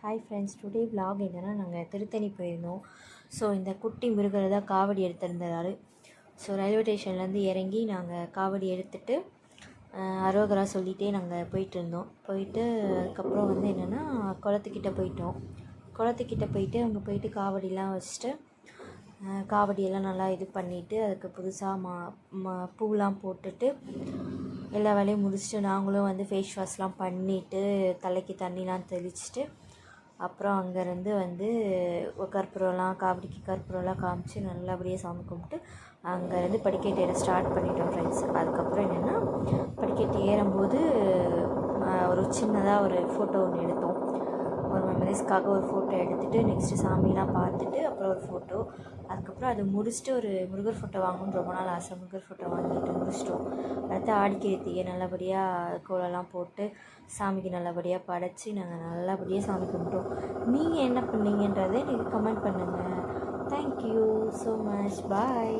Hi friends, today vlog என்னென்னா நாங்கள் திருத்தணி போயிருந்தோம். ஸோ இந்த குட்டி முருகர் தான் காவடி எடுத்திருந்தாரு. ஸோ ரயில்வே ஸ்டேஷன்லேருந்து இறங்கி நாங்கள் காவடி எடுத்துகிட்டு அரோகரா சொல்லிகிட்டே நாங்கள் போயிட்டுருந்தோம். போயிட்டு அதுக்கப்புறம் என்னென்னா குளத்துக்கிட்ட போயிட்டோம். குளத்துக்கிட்ட போயிட்டு அங்கே போயிட்டு காவடிலாம் வச்சுட்டு காவடியெல்லாம் நல்லா இது பண்ணிவிட்டு அதுக்கு புதுசாக பூலாம் போட்டுட்டு எல்லா வேலையும் முடிச்சுட்டு நாங்களும் ஃபேஸ் வாஷ்லாம் பண்ணிவிட்டு தலைக்கு தண்ணிலாம் தெளிச்சுட்டு அப்புறம் அங்கேருந்து கற்பூரம்லாம் காவடிக்கு கற்பூரம்லாம் காமிச்சு நல்லபடியாக சாமி கும்பிட்டு அங்கேருந்து படிக்கட்டு ஏற ஸ்டார்ட் பண்ணிட்டோம் ஃப்ரெண்ட்ஸ். அதுக்கப்புறம் என்னென்னா படிக்கட்டு ஏறும்போது ஒரு சின்னதாக ஒரு ஃபோட்டோ ஒன்று எடுத்தோம். ஒரு மெமரிஸ்க்காக ஒரு ஃபோட்டோ எடுத்துகிட்டு நெக்ஸ்ட்டு சாமிலாம் பார்த்துட்டு அப்புறம் ஒரு ஃபோட்டோ. அதுக்கப்புறம் அது முடிச்சுட்டு ஒரு முருகர் ஃபோட்டோ வாங்கணும்னு ரொம்ப நாள் ஆசை. முருகர் ஃபோட்டோ வாங்கிட்டு முடிச்சிட்டோம். அடுத்து ஆடிக்கிறதுக்கு நல்லபடியாக கோலம்லாம் போட்டு சாமிக்கு நல்லபடியாக படைச்சி நாங்கள் நல்லபடியாக சாமி கும்பிட்டோம். நீங்கள் என்ன பண்ணீங்கன்றதை எனக்கு கமெண்ட் பண்ணுங்கள். Thank you so much. பாய்.